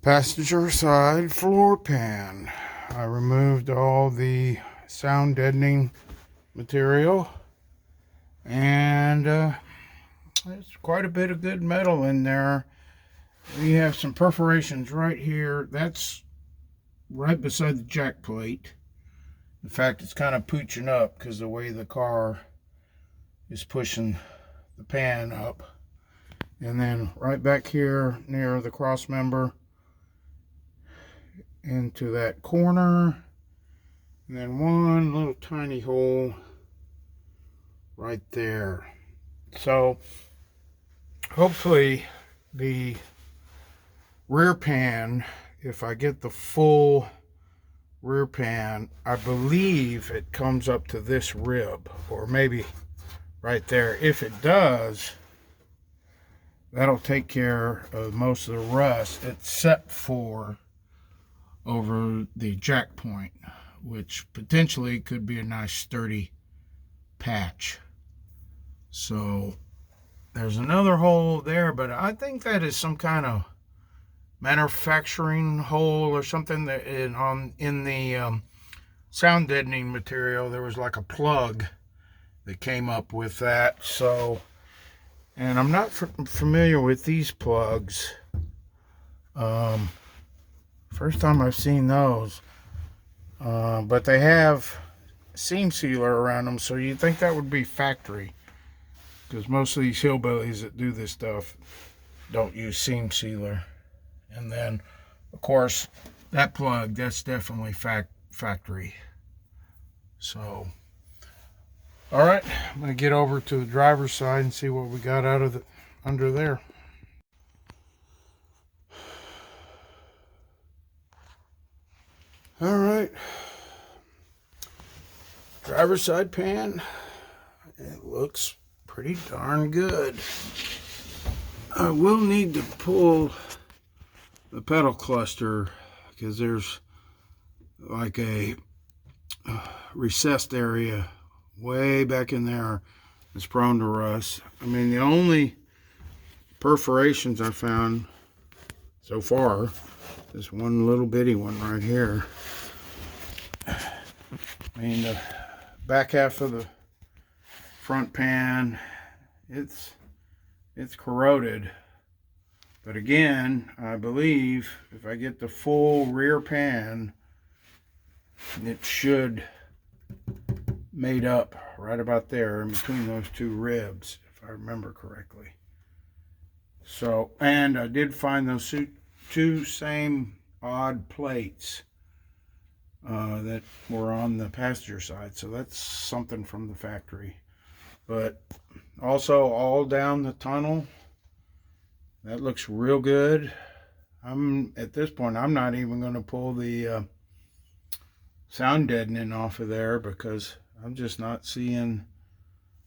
Passenger side floor pan. I removed all the sound deadening material, and there's quite a bit of good metal in there. We have some perforations right here. That's right beside the jack plate. In fact, it's kind of pooching up because the way the car is pushing the pan up. And then right back here near the cross member into that corner, and then one little tiny hole right there. So hopefully the rear pan, if I get the full rear pan, I believe it comes up to this rib, or maybe right there. If it does, that'll take care of most of the rust, except for over the jack point, which potentially could be a nice sturdy patch. So there's another hole there, but I think that is some kind of manufacturing hole or something. That in the sound deadening material, there was like a plug that came up with that. So, and I'm not familiar with these plugs. First time I've seen those, but they have seam sealer around them, so you'd think that would be factory, because most of these hillbillies that do this stuff don't use seam sealer. And then, of course, that plug, that's definitely factory. So, all right, I'm going to get over to the driver's side and see what we got out of under there. All right, driver's side pan, it looks pretty darn good. I will need to pull the pedal cluster, because there's like a recessed area way back in there that's prone to rust. I mean, the only perforations I found so far, this one little bitty one right here. I mean, the back half of the front pan, it's corroded. But again, I believe if I get the full rear pan, it should made up right about there in between those two ribs, if I remember correctly. So, and I did find those two same odd plates that were on the passenger side, so that's something from the factory. But also all down the tunnel, that looks real good. At this point, I'm not even going to pull the sound deadening off of there, because I'm just not seeing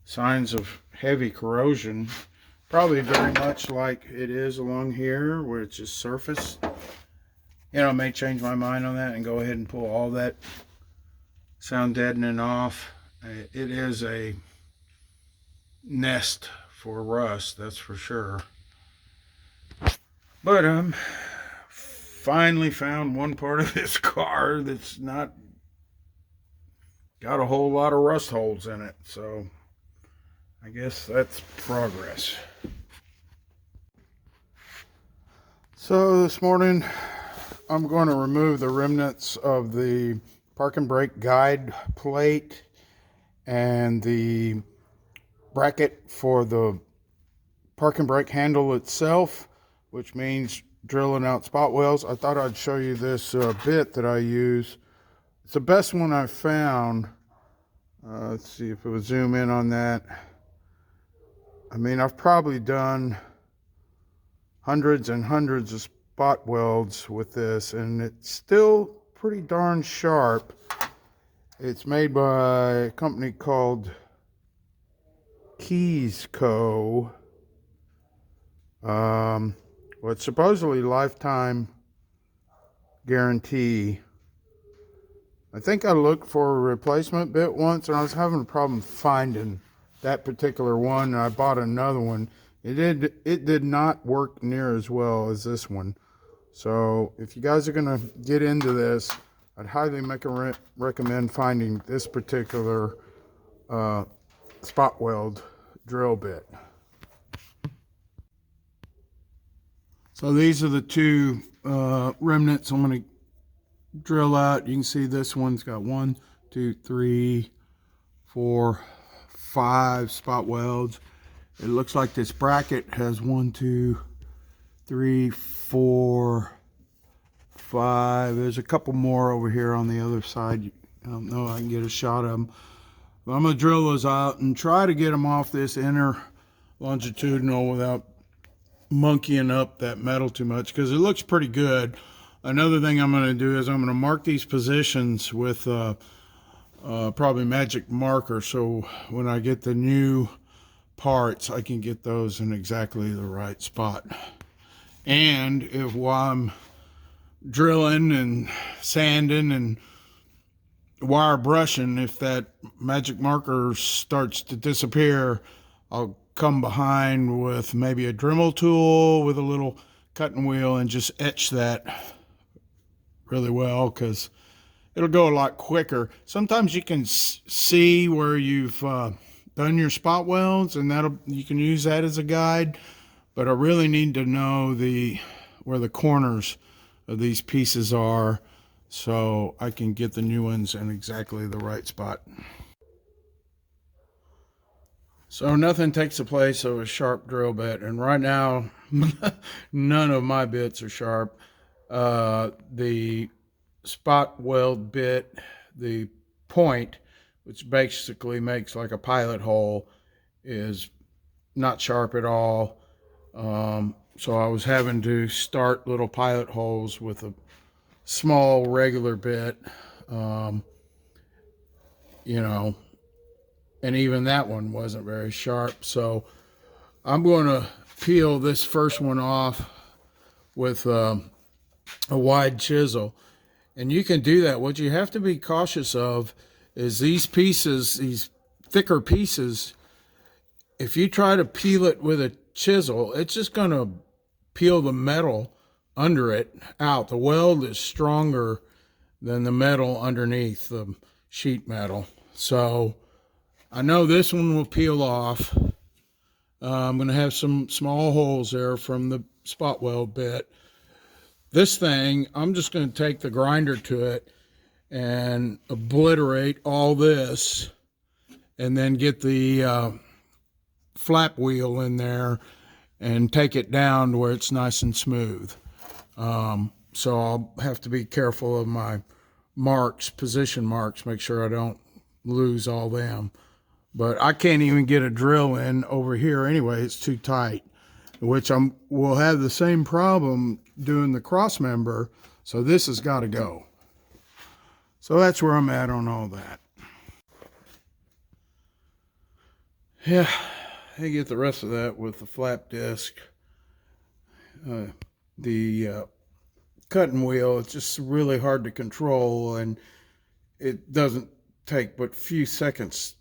signs of heavy corrosion. Probably very much like it is along here, where it's just surface. You know, I may change my mind on that and go ahead and pull all that sound deadening off. It is a nest for rust, that's for sure. But finally found one part of this car that's not got a whole lot of rust holes in it. So I guess that's progress. So this morning, I'm going to remove the remnants of the park and brake guide plate and the bracket for the park and brake handle itself, which means drilling out spot welds. I thought I'd show you this bit that I use. It's the best one I've found. Let's see if it would zoom in on that. I mean, I've probably done hundreds and hundreds of spot welds with this, and it's still pretty darn sharp. It's made by a company called Keys Co. Well, it's supposedly lifetime guarantee. I think I looked for a replacement bit once, and I was having a problem finding that particular one, and I bought another one. It did not work near as well as this one. So if you guys are gonna get into this, I'd highly recommend finding this particular spot weld drill bit. So these are the two remnants I'm going to drill out. You can see this one's got 1, 2, 3, 4, 5 spot welds. It looks like this bracket has 1, 2, 3, 4, 5. There's a couple more over here on the other side. I don't know if I can get a shot of them. But I'm going to drill those out and try to get them off this inner longitudinal without monkeying up that metal too much, because it looks pretty good. Another thing I'm going to do is I'm going to mark these positions with probably magic marker, so when I get the new parts I can get those in exactly the right spot. And if while I'm drilling and sanding and wire brushing, if that magic marker starts to disappear, I'll come behind with maybe a Dremel tool with a little cutting wheel and just etch that really well, because it'll go a lot quicker. Sometimes you can see where you've done your spot welds, and you can use that as a guide, but I really need to know where the corners of these pieces are so I can get the new ones in exactly the right spot. So nothing takes the place of a sharp drill bit, and right now none of my bits are sharp. The spot weld bit, the point, which basically makes like a pilot hole, is not sharp at all. So I was having to start little pilot holes with a small regular bit, you know, and even that one wasn't very sharp. So I'm going to peel this first one off with a wide chisel, and you can do that. What you have to be cautious of is these pieces, these thicker pieces, if you try to peel it with a chisel, it's just going to peel the metal under it out. The weld is stronger than the metal underneath the sheet metal. So I know this one will peel off. I'm going to have some small holes there from the spot weld bit. This thing, I'm just going to take the grinder to it and obliterate all this, and then get the flap wheel in there and take it down to where it's nice and smooth. So I'll have to be careful of my marks, position marks, make sure I don't lose all them. But I can't even get a drill in over here anyway, it's too tight, which will have the same problem doing the cross member, so this has got to go. So that's where I'm at on all that. Yeah, I get the rest of that with the flap disc. The cutting wheel, it's just really hard to control, and it doesn't take but a few seconds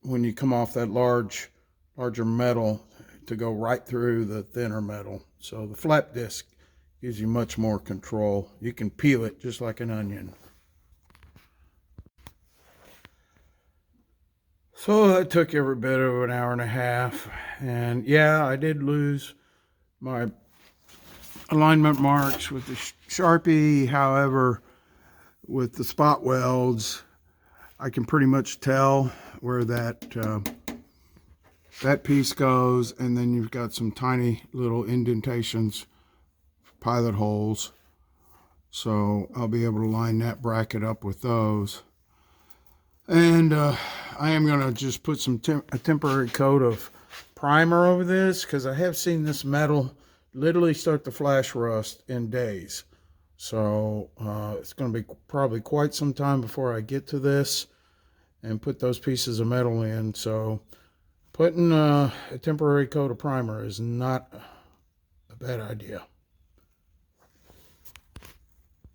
when you come off that larger metal to go right through the thinner metal. So the flap disc gives you much more control. You can peel it just like an onion. So that took every bit of an hour and a half, and yeah, I did lose my alignment marks with the Sharpie. However, with the spot welds, I can pretty much tell where that piece goes, and then you've got some tiny little indentations, pilot holes. So I'll be able to line that bracket up with those. And I am going to just put a temporary coat of primer over this, because I have seen this metal literally start to flash rust in days. So it's going to be probably quite some time before I get to this and put those pieces of metal in. So putting a temporary coat of primer is not a bad idea.